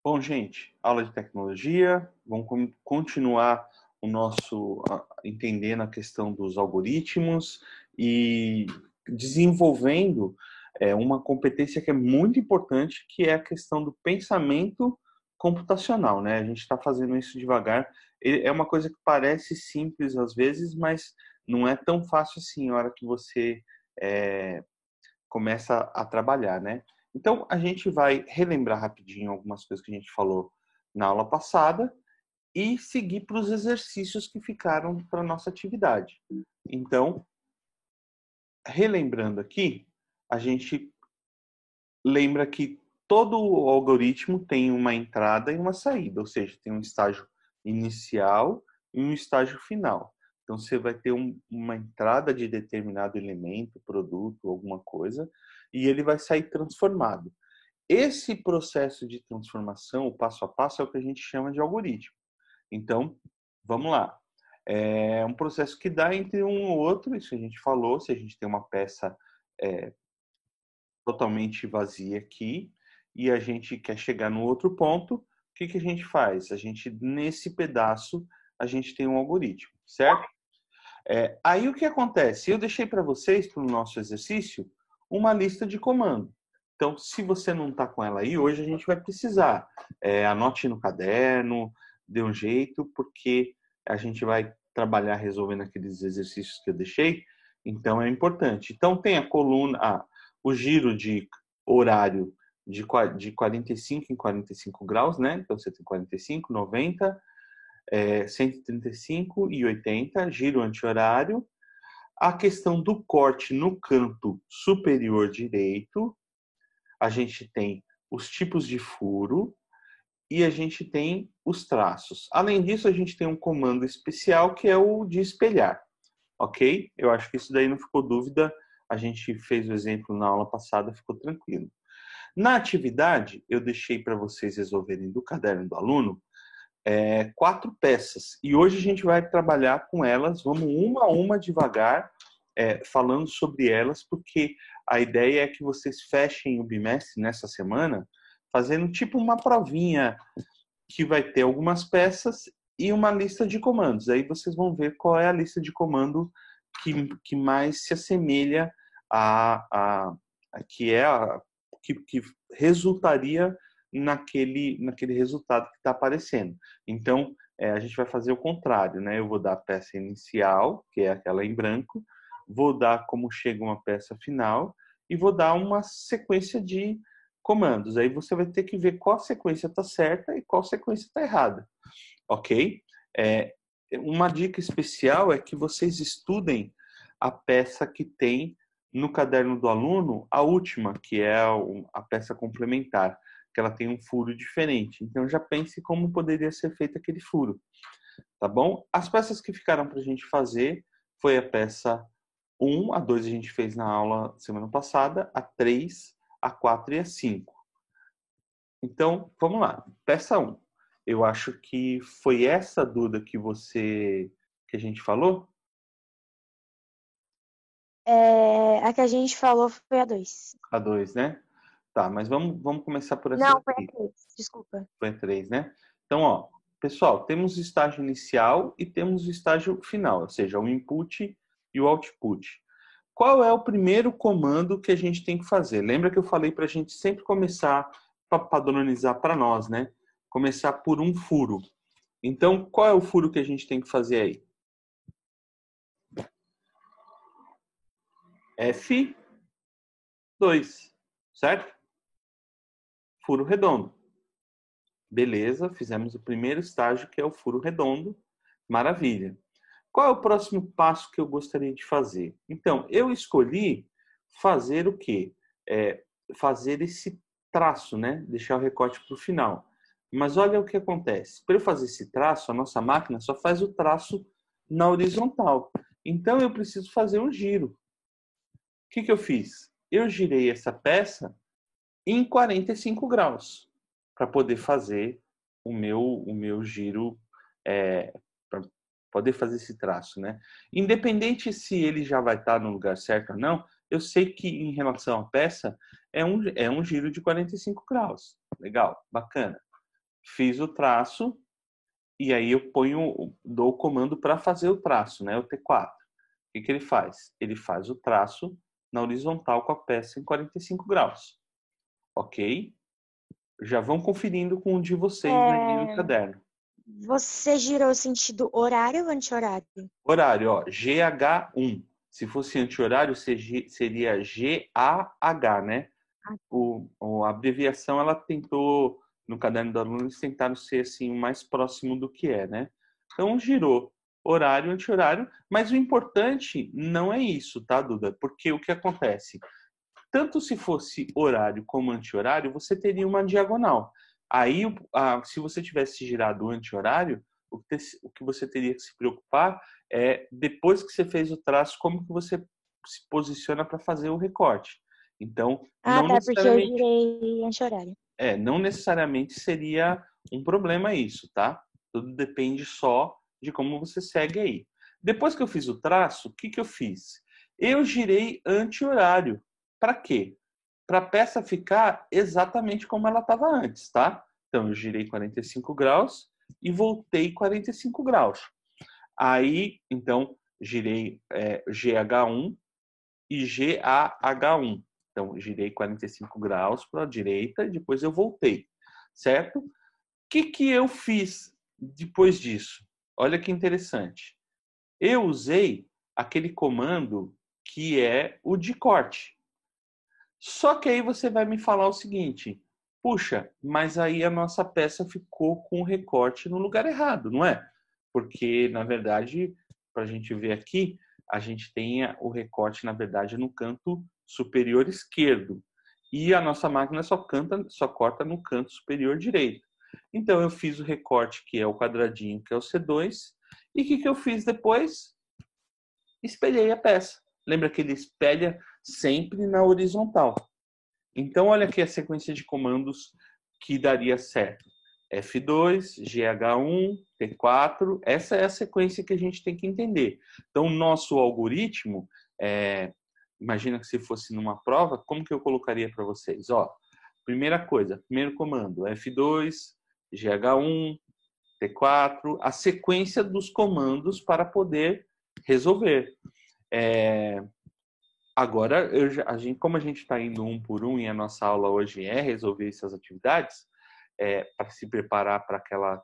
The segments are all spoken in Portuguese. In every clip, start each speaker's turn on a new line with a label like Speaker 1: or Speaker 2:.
Speaker 1: Bom, gente, aula de tecnologia, vamos continuar o nosso entendendo a questão dos algoritmos e desenvolvendo uma competência que é muito importante, que é a questão do pensamento computacional, né? A gente está fazendo isso devagar. É uma coisa que parece simples às vezes, mas não é tão fácil assim na hora que você começa a trabalhar, né? Então, a gente vai relembrar rapidinho algumas coisas que a gente falou na aula passada e seguir para os exercícios que ficaram para a nossa atividade. Então, relembrando aqui, a gente lembra que todo o algoritmo tem uma entrada e uma saída, ou seja, tem um estágio inicial e um estágio final. Então, você vai ter uma entrada de determinado elemento, produto, alguma coisa, e ele vai sair transformado. Esse processo de transformação, o passo a passo, é o que a gente chama de algoritmo. Então, vamos lá. É um processo que dá entre um ou outro, isso a gente falou, se a gente tem uma peça totalmente vazia aqui e a gente quer chegar no outro ponto, o que a gente faz? A gente, nesse pedaço, a gente tem um algoritmo, certo? Aí o que acontece? Eu deixei para vocês, para o nosso exercício, uma lista de comando. Então, se você não está com ela aí, hoje a gente vai precisar. Anote no caderno, dê um jeito, porque a gente vai trabalhar resolvendo aqueles exercícios que eu deixei. Então, é importante. Então, tem a coluna, o giro de horário de 45 em 45 graus, né? Então, você tem 45, 90, 135 e 80, giro anti-horário. A questão do corte no canto superior direito, a gente tem os tipos de furo e a gente tem os traços. Além disso, a gente tem um comando especial que é o de espelhar, ok? Eu acho que isso daí não ficou dúvida, a gente fez o exemplo na aula passada, ficou tranquilo. Na atividade, eu deixei para vocês resolverem do caderno do aluno 4 peças. E hoje a gente vai trabalhar com elas, vamos uma a uma devagar, falando sobre elas, porque a ideia é que vocês fechem o bimestre nessa semana, fazendo tipo uma provinha que vai ter algumas peças e uma lista de comandos. Aí vocês vão ver qual é a lista de comando que mais se assemelha a que resultaria naquele resultado que está aparecendo. Então, a gente vai fazer o contrário, né? Eu vou dar a peça inicial, que é aquela em branco, vou dar como chega uma peça final e vou dar uma sequência de comandos. Aí você vai ter que ver qual sequência está certa e qual sequência está errada, ok? Uma dica especial é que vocês estudem a peça que tem no caderno do aluno, a última, que é a peça complementar, que ela tem um furo diferente. Então já pense como poderia ser feito aquele furo, tá bom? As peças que ficaram para a gente fazer foi a peça 1, a 2 a gente fez na aula semana passada, a 3, a 4 e a 5. Então, vamos lá. Peça 1. Eu acho que foi essa, Duda, que a gente falou?
Speaker 2: A que a gente falou foi a 2.
Speaker 1: A 2, né? Tá, mas vamos começar por essa
Speaker 2: Não, foi a
Speaker 1: daqui.
Speaker 2: 3. Desculpa.
Speaker 1: Foi a 3, né? Então, ó, pessoal, temos o estágio inicial e temos o estágio final, ou seja, o input e o output. Qual é o primeiro comando que a gente tem que fazer? Lembra que eu falei para a gente sempre começar, para padronizar para nós, né? Começar por um furo. Então, qual é o furo que a gente tem que fazer aí? F2, certo? Furo redondo. Beleza, fizemos o primeiro estágio, que é o furo redondo. Maravilha. Qual é o próximo passo que eu gostaria de fazer? Então, eu escolhi fazer o quê? Fazer esse traço, né? Deixar o recorte para o final. Mas olha o que acontece. Para eu fazer esse traço, a nossa máquina só faz o traço na horizontal. Então, eu preciso fazer um giro. O que eu fiz? Eu girei essa peça em 45 graus para poder fazer o meu giro, para poder fazer esse traço, né? Independente se ele já vai estar no lugar certo ou não, eu sei que em relação à peça é um giro de 45 graus. Legal, bacana. fiz o traço, e aí eu dou o comando para fazer o traço, né? O T4. O que ele faz? Ele faz o traço na horizontal com a peça em 45 graus. Ok? Já vão conferindo com o de vocês aí no
Speaker 2: É,
Speaker 1: caderno.
Speaker 2: você girou sentido horário ou anti-horário?
Speaker 1: Horário, ó, GH1. Se fosse anti-horário, seria GAH, né? A abreviação, ela tentou, no caderno do aluno, eles tentaram ser assim, o mais próximo do que é, né? Então, girou horário, anti-horário, mas o importante não é isso, tá, Duda? Porque o que acontece? Tanto se fosse horário como anti-horário, você teria uma diagonal. Aí, se você tivesse girado o anti-horário, o que você teria que se preocupar é, depois que você fez o traço, como que você se posiciona para fazer o recorte. Então,
Speaker 2: Ah, tá, porque eu girei anti-horário.
Speaker 1: não necessariamente seria um problema isso, tá? Tudo depende só de como você segue aí. Depois que eu fiz o traço, o que que eu fiz? Eu girei anti-horário. Para quê? Para a peça ficar exatamente como ela estava antes, tá? Então, eu girei 45 graus e voltei 45 graus. Aí, então, girei GH1 e GAH1. Então, girei 45 graus para a direita e depois eu voltei, certo? O que eu fiz depois disso? Olha que interessante. Eu usei aquele comando que é o de corte. Só que aí você vai me falar o seguinte: puxa, mas aí a nossa peça ficou com o recorte no lugar errado, não é? Porque, na verdade, para a gente ver aqui, a gente tem o recorte, na verdade, no canto superior esquerdo. E a nossa máquina só corta no canto superior direito. Então, eu fiz o recorte, que é o quadradinho, que é o C2. E o que eu fiz depois? Espelhei a peça. Lembra que ele espelha sempre na horizontal. Então, olha aqui a sequência de comandos que daria certo. F2, GH1, T4, essa é a sequência que a gente tem que entender. Então, o nosso algoritmo, imagina que se fosse numa prova, como que eu colocaria para vocês? Ó, primeira coisa, primeiro comando, F2, GH1, T4, a sequência dos comandos para poder resolver. Agora, como a gente está indo um por um e a nossa aula hoje é resolver essas atividades, para se preparar para aquela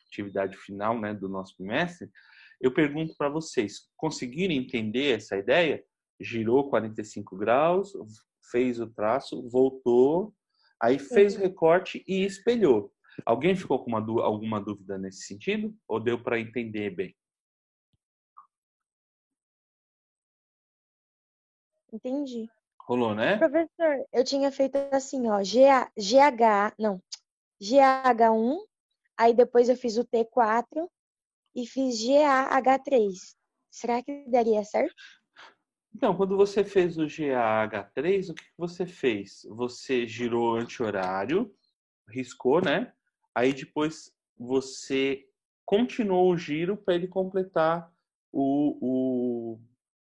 Speaker 1: atividade final, né, do nosso bimestre, eu pergunto para vocês, conseguiram entender essa ideia? Girou 45 graus, fez o traço, voltou, aí fez o recorte e espelhou. Alguém ficou com alguma dúvida nesse sentido? Ou deu para entender bem?
Speaker 2: Entendi.
Speaker 1: Rolou, né?
Speaker 2: Professor, eu tinha feito assim, ó, GH1, aí depois eu fiz o T4 e fiz GAH3. Será que daria certo?
Speaker 1: Então, quando você fez o GAH3, o que você fez? Você girou anti-horário, riscou, né? Aí depois você continuou o giro para ele completar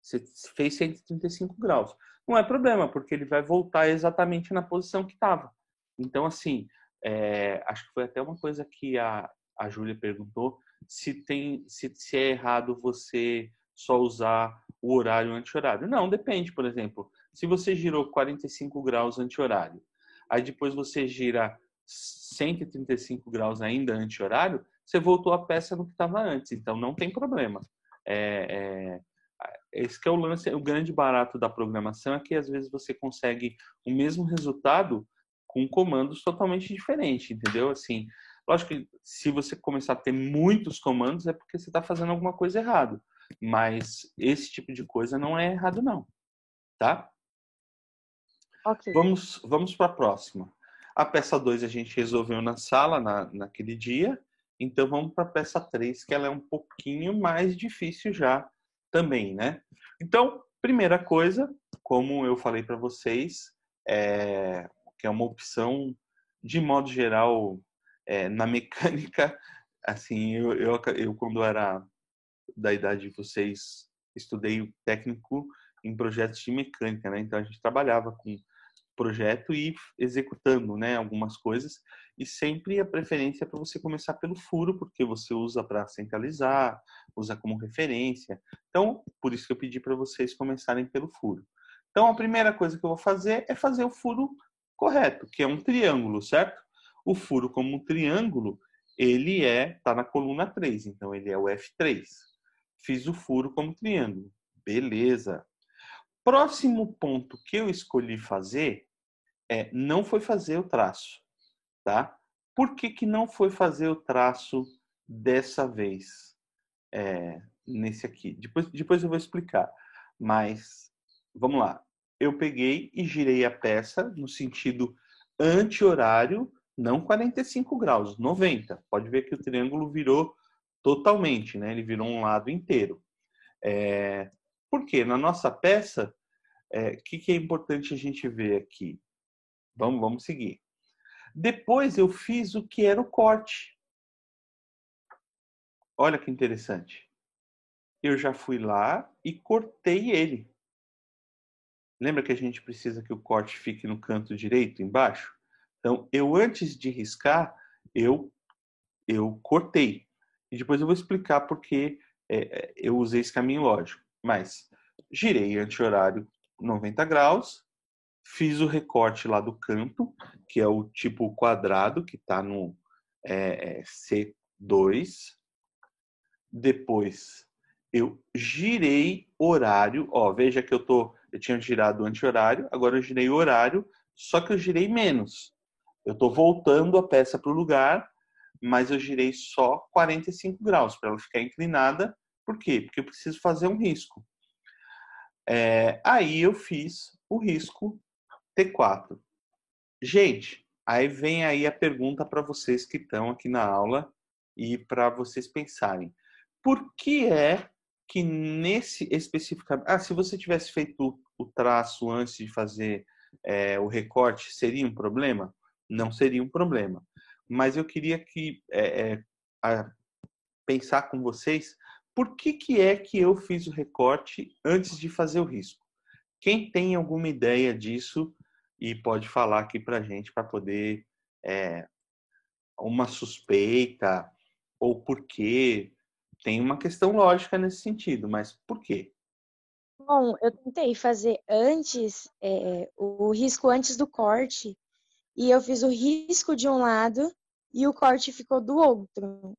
Speaker 1: Você fez 135 graus. Não é problema, porque ele vai voltar exatamente na posição que estava. Então, assim, acho que foi até uma coisa que a Júlia perguntou, se é errado você só usar o horário anti-horário. Não, depende, por exemplo. Se você girou 45 graus anti-horário, aí depois você gira 135 graus ainda anti-horário, você voltou a peça no que estava antes. Então, não tem problema. Esse que é o lance, o grande barato da programação é que às vezes você consegue o mesmo resultado com comandos totalmente diferentes, entendeu? Assim, lógico que se você começar a ter muitos comandos é porque você está fazendo alguma coisa errado, mas esse tipo de coisa não é errado não, tá?
Speaker 2: Ok.
Speaker 1: Vamos para a próxima. A peça 2 a gente resolveu na sala naquele dia, então vamos para a peça 3, que ela é um pouquinho mais difícil já também, né? Então, primeira coisa, como eu falei para vocês, que é uma opção, de modo geral, na mecânica, assim, eu quando era da idade de vocês, estudei o técnico em projetos de mecânica, né? Então a gente trabalhava com projeto e ir executando, né, algumas coisas. E sempre a preferência é para você começar pelo furo, porque você usa para centralizar, usa como referência. Então, por isso que eu pedi para vocês começarem pelo furo. Então, a primeira coisa que eu vou fazer é fazer o furo correto, que é um triângulo, certo? O furo como um triângulo, ele tá na coluna 3, então ele é o F3. Fiz o furo como triângulo. Beleza. Próximo ponto que eu escolhi fazer não foi fazer o traço, tá? Por que que não foi fazer o traço dessa vez? Nesse aqui. Depois eu vou explicar. Mas, vamos lá. Eu peguei e girei a peça no sentido anti-horário, não 45 graus, 90. Pode ver que o triângulo virou totalmente, né? Ele virou um lado inteiro. Por quê? Na nossa peça, que é importante a gente ver aqui? Vamos seguir. Depois eu fiz o que era o corte. Olha que interessante. Eu já fui lá e cortei ele. Lembra que a gente precisa que o corte fique no canto direito, embaixo? Então, antes de riscar, eu cortei. E depois eu vou explicar por que eu usei esse caminho lógico. Mas girei anti-horário 90 graus, fiz o recorte lá do canto, que é o tipo quadrado, que está no C2. Depois eu girei horário. Ó, veja que eu tinha girado anti-horário, agora eu girei horário, só que eu girei menos. Eu estou voltando a peça para o lugar, mas eu girei só 45 graus para ela ficar inclinada. Por quê? Porque eu preciso fazer um risco. Aí eu fiz o risco T4. Gente, aí vem aí a pergunta para vocês que estão aqui na aula e para vocês pensarem. Por que é que nesse especificamente... se você tivesse feito o traço antes de fazer o recorte, seria um problema? Não seria um problema. Mas eu queria pensar com vocês por que é que eu fiz o recorte antes de fazer o risco. Quem tem alguma ideia disso e pode falar aqui para a gente para poder uma suspeita ou por quê? Tem uma questão lógica nesse sentido, mas por quê?
Speaker 2: Bom, eu tentei fazer antes, o risco antes do corte, e eu fiz o risco de um lado e o corte ficou do outro.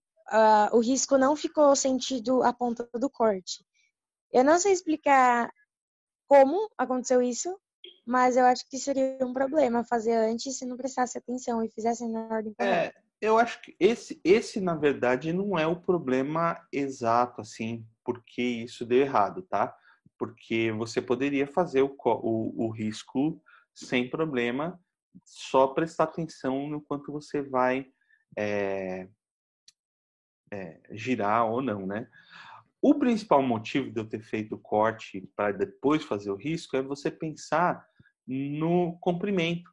Speaker 2: O risco não ficou sentido a ponta do corte. Eu não sei explicar como aconteceu isso, mas eu acho que seria um problema fazer antes se não prestasse atenção e fizesse na ordem correta.
Speaker 1: Eu acho que esse, na verdade, não é o problema exato, assim, porque isso deu errado, tá? Porque você poderia fazer o risco sem problema, só prestar atenção no quanto você vai girar ou não, né? O principal motivo de eu ter feito o corte para depois fazer o risco é você pensar no comprimento.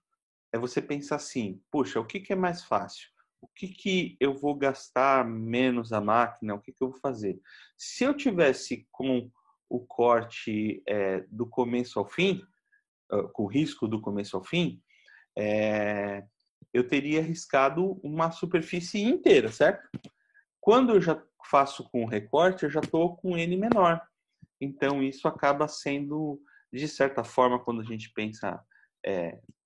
Speaker 1: É você pensar assim, puxa, o que é mais fácil? O que eu vou gastar menos a máquina? O que eu vou fazer? Se eu tivesse com o corte do começo ao fim, com o risco do começo ao fim, eu teria riscado uma superfície inteira, certo? Quando eu já faço com recorte, eu já estou com N menor. Então, isso acaba sendo, de certa forma, quando a gente pensa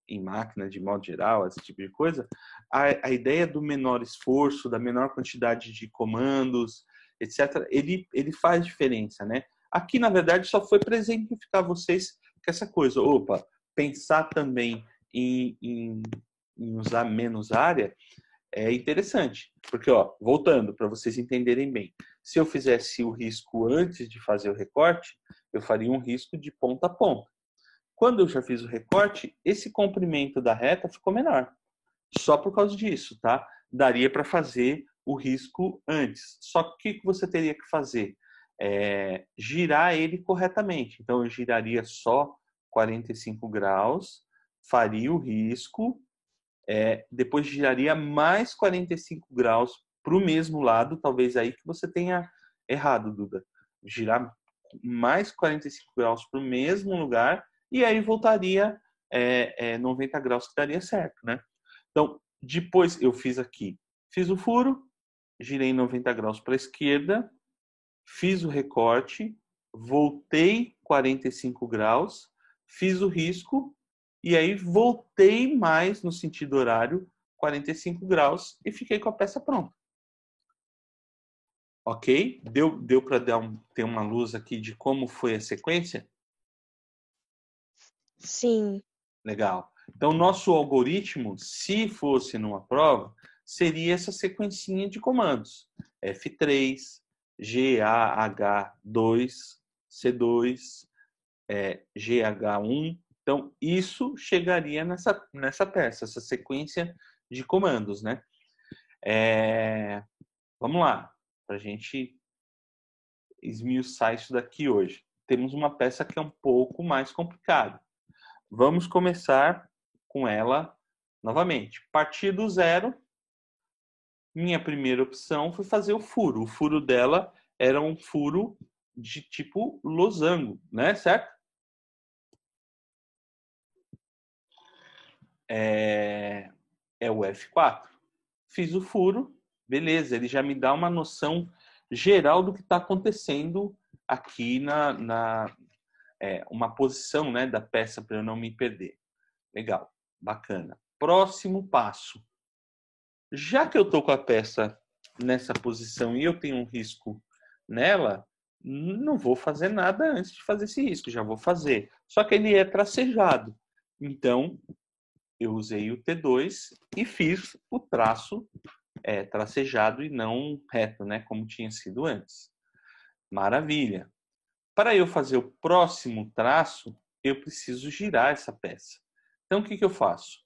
Speaker 1: em máquina de modo geral, esse tipo de coisa, a ideia do menor esforço, da menor quantidade de comandos, etc., ele faz diferença, né? Aqui, na verdade, só foi para exemplificar vocês que essa coisa, pensar também em usar menos área é interessante. Porque, voltando para vocês entenderem bem, se eu fizesse o risco antes de fazer o recorte, eu faria um risco de ponta a ponta. Quando eu já fiz o recorte, esse comprimento da reta ficou menor. Só por causa disso, tá? Daria para fazer o risco antes. Só que o que você teria que fazer? Girar ele corretamente. Então, eu giraria só 45 graus, faria o risco, depois giraria mais 45 graus para o mesmo lado, talvez aí que você tenha errado, Duda. Girar mais 45 graus para o mesmo lugar e aí voltaria 90 graus que daria certo, né? Então, depois eu fiz aqui, fiz o furo, girei 90 graus para a esquerda, fiz o recorte, voltei 45 graus, fiz o risco e aí voltei mais no sentido horário 45 graus e fiquei com a peça pronta. Ok? Deu para ter uma luz aqui de como foi a sequência?
Speaker 2: Sim.
Speaker 1: Legal. Então, nosso algoritmo, se fosse numa prova, seria essa sequencinha de comandos. F3, GAH2, C2, GH1. Então, isso chegaria nessa peça, essa sequência de comandos, né? Vamos lá, para a gente esmiuçar isso daqui hoje. Temos uma peça que é um pouco mais complicada. Vamos começar com ela novamente. Partir do zero. Minha primeira opção foi fazer o furo. O furo dela era um furo de tipo losango, né? Certo? É o F4. Fiz o furo, beleza. Ele já me dá uma noção geral do que está acontecendo aqui uma posição, né, da peça para eu não me perder. Legal, bacana. Próximo passo. Já que eu estou com a peça nessa posição e eu tenho um risco nela, não vou fazer nada antes de fazer esse risco, já vou fazer. Só que ele é tracejado. Então, eu usei o T2 e fiz o traço tracejado e não reto, né, como tinha sido antes. Maravilha. Para eu fazer o próximo traço, eu preciso girar essa peça. Então, o que eu faço?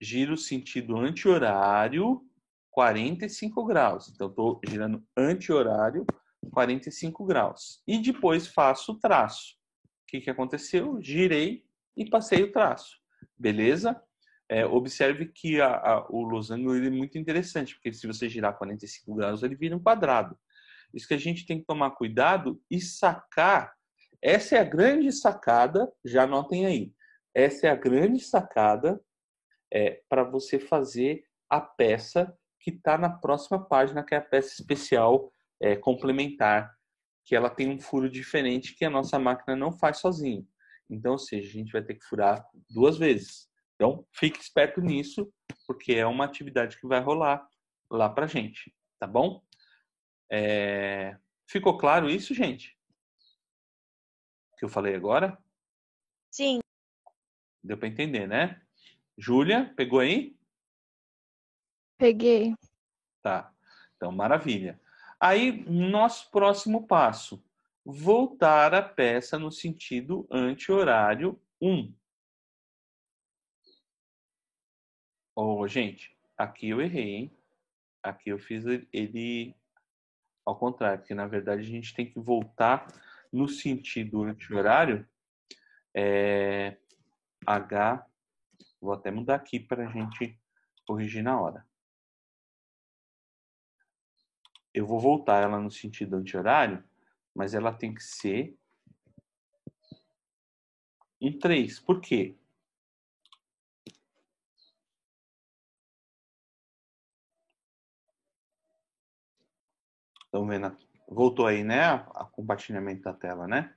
Speaker 1: Giro sentido anti-horário, 45 graus. Então, estou girando anti-horário, 45 graus. E depois faço o traço. O que aconteceu? Girei e passei o traço. Beleza? Observe que o losango ele é muito interessante, porque se você girar 45 graus, ele vira um quadrado. Isso que a gente tem que tomar cuidado e sacar. Essa é a grande sacada, já anotem aí. Essa é a grande sacada para você fazer a peça que está na próxima página, que é a peça especial complementar, que ela tem um furo diferente que a nossa máquina não faz sozinha. Então, ou seja, a gente vai ter que furar 2 vezes. Então, fique esperto nisso, porque é uma atividade que vai rolar lá para a gente, tá bom? Ficou claro isso, gente? O que eu falei agora?
Speaker 2: Sim.
Speaker 1: Deu para entender, né? Júlia, pegou aí?
Speaker 2: Peguei.
Speaker 1: Tá. Então, maravilha. Aí, nosso próximo passo. Voltar a peça no sentido anti-horário 1. Gente, aqui eu errei, hein? Aqui eu fiz ele ao contrário, porque na verdade a gente tem que voltar no sentido anti-horário. H. Vou até mudar aqui para a gente corrigir na hora. Eu vou voltar ela no sentido anti-horário, mas ela tem que ser um 3. Por quê? Estão vendo? Voltou aí, né? O compartilhamento da tela, né?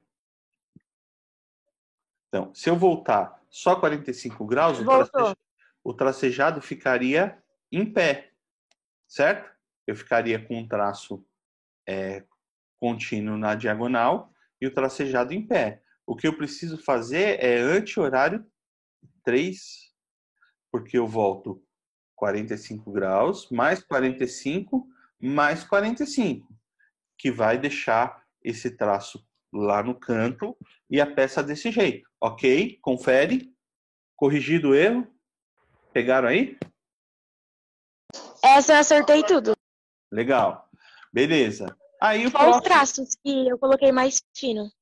Speaker 1: Então, se eu voltar só 45 graus, o tracejado ficaria em pé, certo? Eu ficaria com um traço contínuo na diagonal e o tracejado em pé. O que eu preciso fazer é anti-horário 3, porque eu volto 45 graus, mais 45, mais 45, que vai deixar esse traço lá no canto e a peça desse jeito, ok? Confere. Corrigido o erro. Pegaram aí?
Speaker 2: Essa eu acertei tudo.
Speaker 1: Legal. Beleza. Aí
Speaker 2: Só os traços que eu coloquei mais fino.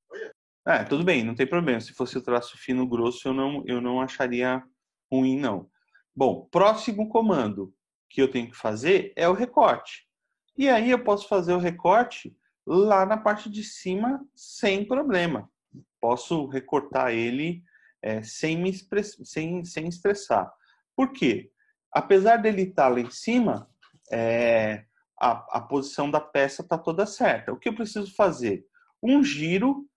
Speaker 1: Tudo bem, não tem problema. Se fosse o traço fino grosso, eu não acharia ruim, não. Bom, próximo comando que eu tenho que fazer é o recorte. E aí eu posso fazer o recorte lá na parte de cima sem problema. Posso recortar ele sem estressar. Por quê? Apesar dele estar lá em cima, a posição da peça está toda certa. O que eu preciso fazer? Um giro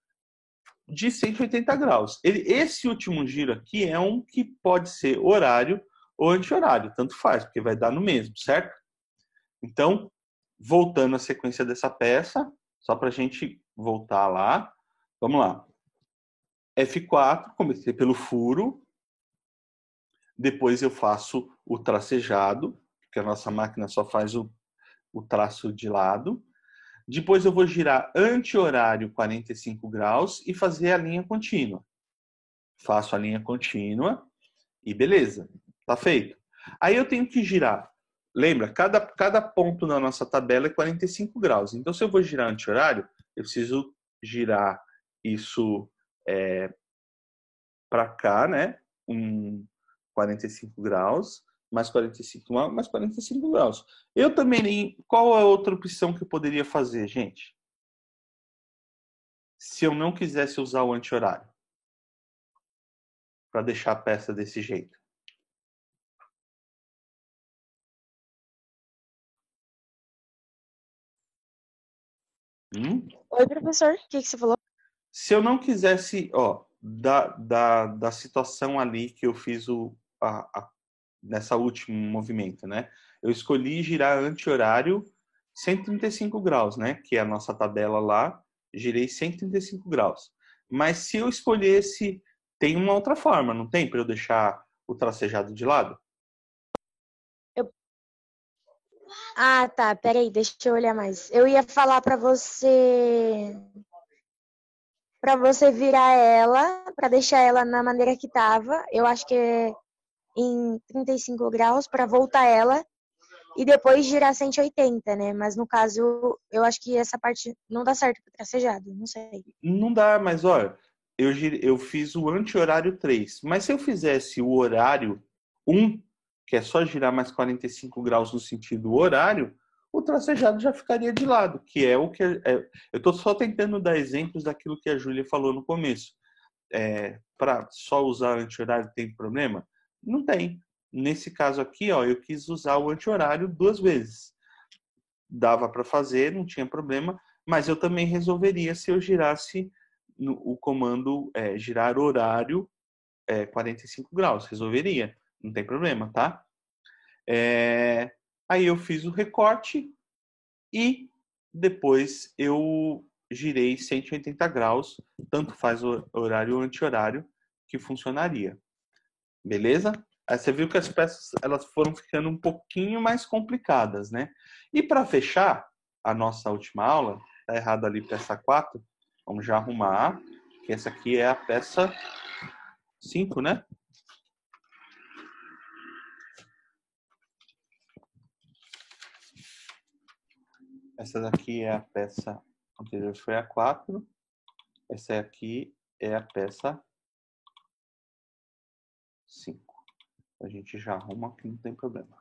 Speaker 1: de 180 graus. Esse último giro aqui é um que pode ser horário ou anti-horário, tanto faz, porque vai dar no mesmo, certo? Então, voltando à sequência dessa peça, só para a gente voltar lá, vamos lá. F4, comecei pelo furo, depois eu faço o tracejado, porque a nossa máquina só faz o traço de lado. Depois eu vou girar anti-horário 45 graus e fazer a linha contínua. Faço a linha contínua e beleza, tá feito. Aí eu tenho que girar. Lembra, cada ponto na nossa tabela é 45 graus. Então, se eu vou girar anti-horário, eu preciso girar isso para cá, né? 45 graus, mais 45 graus, mais 45 graus. Eu também, qual é a outra opção que eu poderia fazer, gente? Se eu não quisesse usar o anti-horário, para deixar a peça desse jeito.
Speaker 2: Oi, professor, o que você falou?
Speaker 1: Se eu não quisesse, ó, da situação ali que eu fiz nessa último movimento, né? Eu escolhi girar anti-horário 135 graus, né? Que é a nossa tabela lá, girei 135 graus. Mas se eu escolhesse, tem uma outra forma, não tem? Para eu deixar o tracejado de lado?
Speaker 2: Ah, tá, peraí, deixa eu olhar mais. Eu ia falar para você virar ela, para deixar ela na maneira que tava. Eu acho que é em 35 graus para voltar ela e depois girar 180, né? Mas no caso, eu acho que essa parte não dá certo para tracejado, não sei.
Speaker 1: Não dá, mas olha, eu fiz o anti-horário 3. Mas se eu fizesse o horário 1, que é só girar mais 45 graus no sentido horário, o tracejado já ficaria de lado, que é o que... eu estou só tentando dar exemplos daquilo que a Júlia falou no começo. Para só usar anti-horário tem problema? Não tem. Nesse caso aqui, ó, eu quis usar o anti-horário 2 vezes. Dava para fazer, não tinha problema, mas eu também resolveria se eu girasse o comando girar horário 45 graus. Resolveria, não tem problema, tá? Aí eu fiz o recorte e depois eu girei 180 graus, tanto faz o horário ou anti-horário, que funcionaria. Beleza? Aí você viu que as peças elas foram ficando um pouquinho mais complicadas, né? E para fechar a nossa última aula, tá errado ali peça 4, vamos já arrumar, que essa aqui é a peça 5, né? Essa daqui é a peça anterior, foi a 4. Essa aqui é a peça 5. A gente já arruma aqui, não tem problema.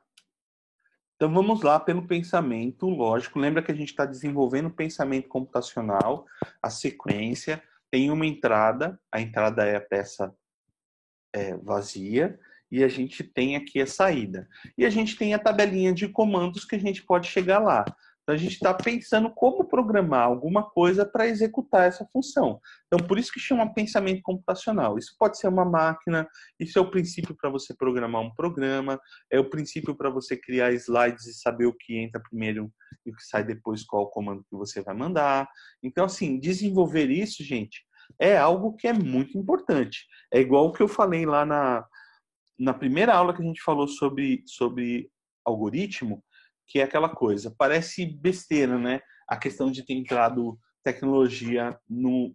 Speaker 1: Então vamos lá pelo pensamento lógico. Lembra que a gente está desenvolvendo o pensamento computacional, a sequência, tem uma entrada, a entrada é a peça vazia, e a gente tem aqui a saída. E a gente tem a tabelinha de comandos que a gente pode chegar lá. Então a gente está pensando como programar alguma coisa para executar essa função. Então por isso que chama pensamento computacional. Isso pode ser uma máquina, isso é o princípio para você programar um programa, é o princípio para você criar slides e saber o que entra primeiro e o que sai depois, qual o comando que você vai mandar. Então assim, desenvolver isso, gente, é algo que é muito importante. É igual o que eu falei lá na primeira aula que a gente falou sobre algoritmo, que é aquela coisa, parece besteira, né? A questão de ter entrado tecnologia no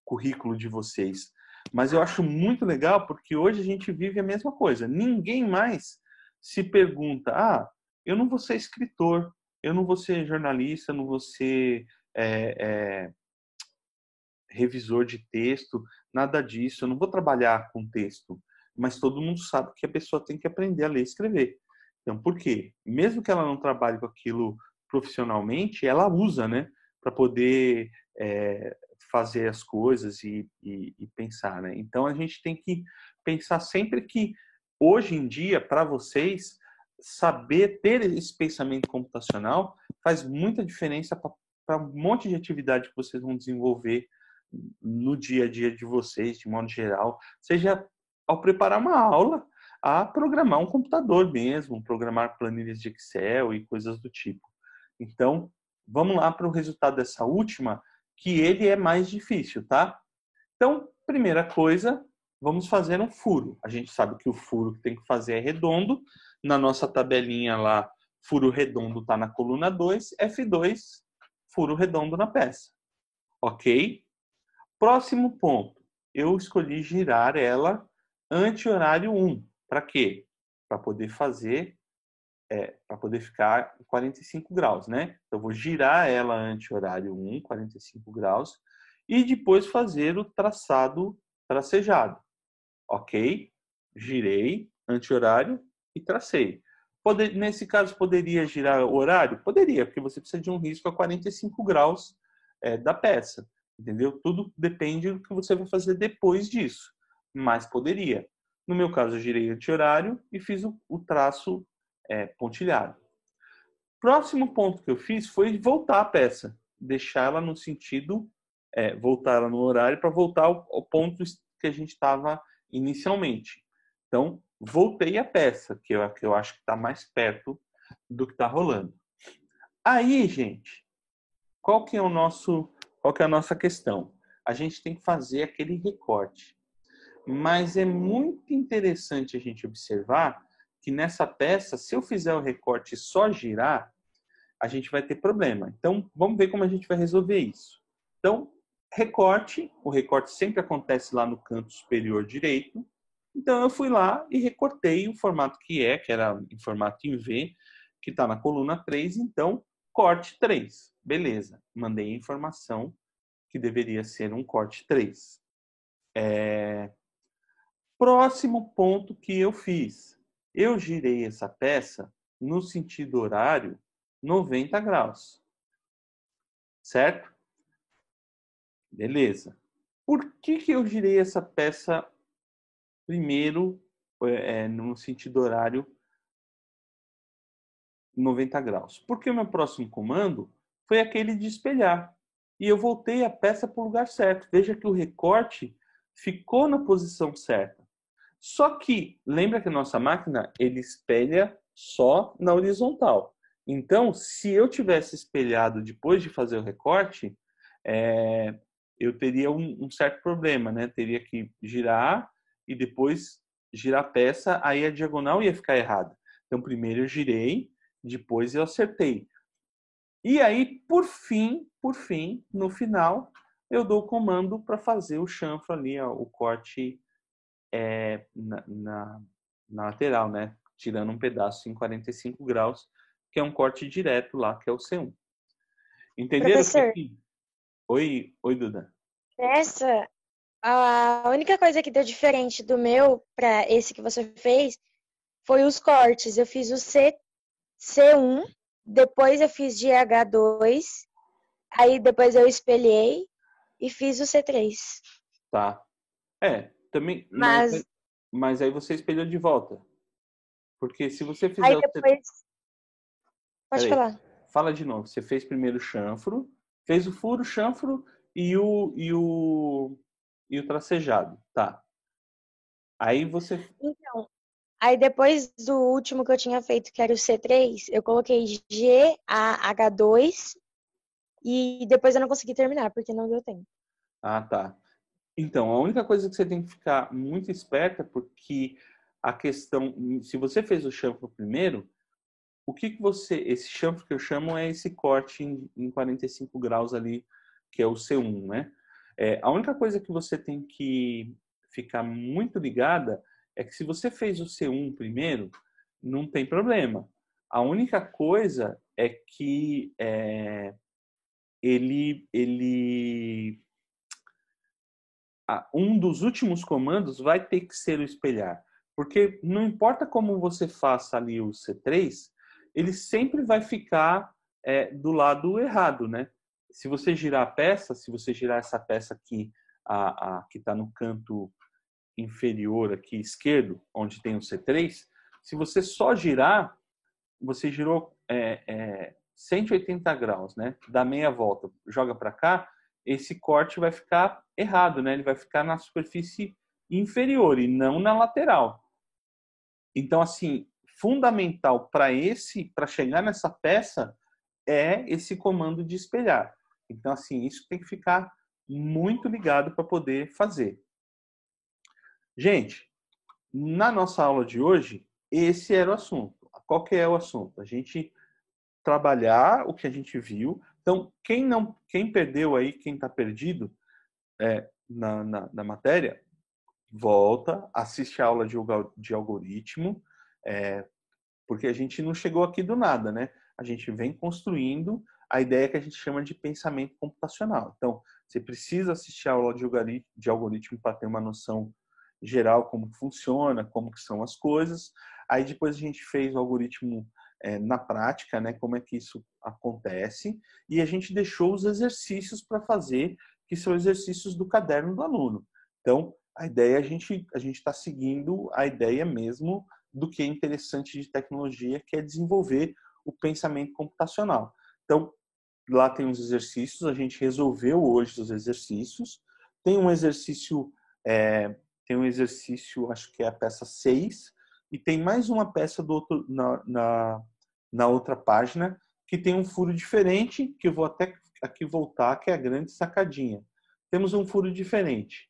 Speaker 1: currículo de vocês. Mas eu acho muito legal porque hoje a gente vive a mesma coisa. Ninguém mais se pergunta, eu não vou ser escritor, eu não vou ser jornalista, eu não vou ser revisor de texto, nada disso. Eu não vou trabalhar com texto, mas todo mundo sabe que a pessoa tem que aprender a ler e escrever. Então, por quê? Mesmo que ela não trabalhe com aquilo profissionalmente, ela usa, né, para poder fazer as coisas e pensar, né? Então a gente tem que pensar sempre que hoje em dia, para vocês, saber ter esse pensamento computacional faz muita diferença para um monte de atividade que vocês vão desenvolver no dia a dia de vocês, de modo geral, seja ao preparar uma aula, a programar um computador mesmo, programar planilhas de Excel e coisas do tipo. Então, vamos lá para o resultado dessa última, que ele é mais difícil, tá? Então, primeira coisa, vamos fazer um furo. A gente sabe que o furo que tem que fazer é redondo. Na nossa tabelinha lá, furo redondo está na coluna 2, F2, furo redondo na peça. Ok? Próximo ponto. Eu escolhi girar ela anti-horário 1. Para quê? Para poder fazer, para poder ficar 45 graus, né? Então, eu vou girar ela anti-horário 1, 45 graus, e depois fazer o traçado tracejado. Ok? Girei, anti-horário e tracei. Nesse caso, poderia girar o horário? Poderia, porque você precisa de um risco a 45 graus da peça. Entendeu? Tudo depende do que você vai fazer depois disso. Mas poderia. No meu caso, eu girei anti-horário e fiz o traço pontilhado. Próximo ponto que eu fiz foi voltar a peça. Deixar ela no sentido, voltar ela no horário para voltar ao ponto que a gente estava inicialmente. Então, voltei a peça, que eu acho que está mais perto do que está rolando. Aí, gente, qual que é a nossa questão? A gente tem que fazer aquele recorte. Mas é muito interessante a gente observar que nessa peça, se eu fizer o recorte e só girar, a gente vai ter problema. Então, vamos ver como a gente vai resolver isso. Então, recorte. O recorte sempre acontece lá no canto superior direito. Então, eu fui lá e recortei o formato que era em formato em V, que está na coluna 3. Então, corte 3. Beleza. Mandei a informação que deveria ser um corte 3. Próximo ponto que eu fiz. Eu girei essa peça no sentido horário 90 graus. Certo? Beleza. Por que eu girei essa peça primeiro no sentido horário 90 graus? Porque o meu próximo comando foi aquele de espelhar. E eu voltei a peça para o lugar certo. Veja que o recorte ficou na posição certa. Só que, lembra que a nossa máquina, ele espelha só na horizontal. Então, se eu tivesse espelhado depois de fazer o recorte, eu teria um certo problema, né? Teria que girar e depois girar a peça, aí a diagonal ia ficar errada. Então, primeiro eu girei, depois eu acertei. E aí, por fim, no final, eu dou o comando para fazer o chanfro ali, ó, o corte na lateral, né? Tirando um pedaço em 45 graus, que é um corte direto lá, que é o C1. Entenderam?
Speaker 2: Professor,
Speaker 1: Oi, Duda.
Speaker 2: a única coisa que deu diferente do meu para esse que você fez foi os cortes. Eu fiz o C1, depois eu fiz de H2, aí depois eu espelhei e fiz o C3.
Speaker 1: Tá. Também,
Speaker 2: Mas
Speaker 1: mas aí você espelhou de volta. Porque se você fizer
Speaker 2: aí
Speaker 1: o...
Speaker 2: depois. Pode
Speaker 1: Peraí,
Speaker 2: falar.
Speaker 1: fala de novo. Você fez primeiro o chanfro, fez o furo, chanfro e o tracejado. Tá. Aí você...
Speaker 2: Então, aí depois do último que eu tinha feito, que era o C3, eu coloquei GAH2 e depois eu não consegui terminar, porque não deu tempo.
Speaker 1: Ah, tá. Então, a única coisa que você tem que ficar muito esperta, porque a questão, se você fez o chanfro primeiro, esse chanfro que eu chamo é esse corte em 45 graus ali, que é o C1, né? A única coisa que você tem que ficar muito ligada é que se você fez o C1 primeiro, não tem problema. A única coisa é que ele um dos últimos comandos vai ter que ser o espelhar. Porque não importa como você faça ali o C3, ele sempre vai ficar do lado errado, né? se você girar a peça, se você girar essa peça aqui, que está no canto inferior aqui esquerdo, onde tem o C3, se você só girar, você girou 180 graus, né? Dá meia volta, joga para cá, esse corte vai ficar errado, né? Ele vai ficar na superfície inferior e não na lateral. Então, assim, fundamental para chegar nessa peça é esse comando de espelhar. Então, assim, isso tem que ficar muito ligado para poder fazer. Gente, na nossa aula de hoje, esse era o assunto. Qual que é o assunto? A gente trabalhar o que a gente viu. Então, quem perdeu aí, quem está perdido na matéria, volta, assiste a aula de algoritmo, porque a gente não chegou aqui do nada, né? A gente vem construindo a ideia que a gente chama de pensamento computacional. Então, você precisa assistir a aula de algoritmo para ter uma noção geral como funciona, como que são as coisas. Aí depois a gente fez o algoritmo na prática, né, como é que isso acontece, e a gente deixou os exercícios para fazer, que são exercícios do caderno do aluno. Então, a ideia, a gente está seguindo a ideia mesmo do que é interessante de tecnologia, que é desenvolver o pensamento computacional. Então, lá tem os exercícios, a gente resolveu hoje os exercícios. Tem um exercício, acho que é a peça 6, e tem mais uma peça do outro, na outra página, que tem um furo diferente, que eu vou até aqui voltar, que é a grande sacadinha. Temos um furo diferente.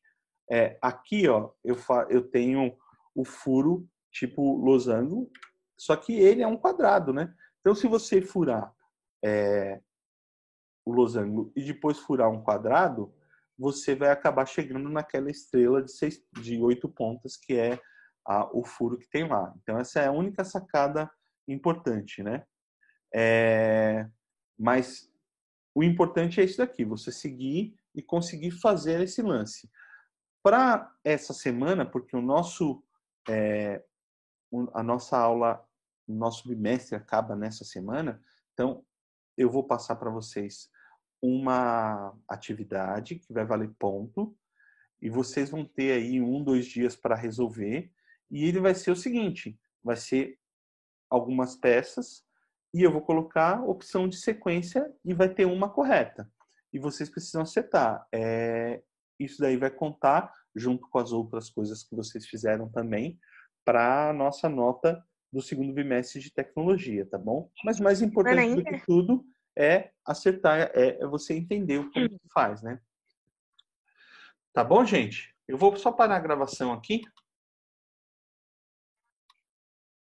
Speaker 1: Aqui, ó, eu tenho o furo tipo losango, só que ele é um quadrado, né? Então, se você furar o losango e depois furar um quadrado, você vai acabar chegando naquela estrela de 8 pontas, que é o furo que tem lá. Então, essa é a única sacada importante, né? Mas o importante é isso daqui, você seguir e conseguir fazer esse lance. Para essa semana, porque a nossa aula, o nosso bimestre acaba nessa semana, então eu vou passar para vocês uma atividade que vai valer ponto, e vocês vão ter aí 1, 2 dias para resolver, e ele vai ser o seguinte, vai ser algumas peças, e eu vou colocar opção de sequência, e vai ter uma correta. E vocês precisam acertar. Isso daí vai contar, junto com as outras coisas que vocês fizeram também, para a nossa nota do segundo bimestre de tecnologia, tá bom? Mas mais importante do que tudo é acertar, é você entender o como que faz, né? Tá bom, gente? Eu vou só parar a gravação aqui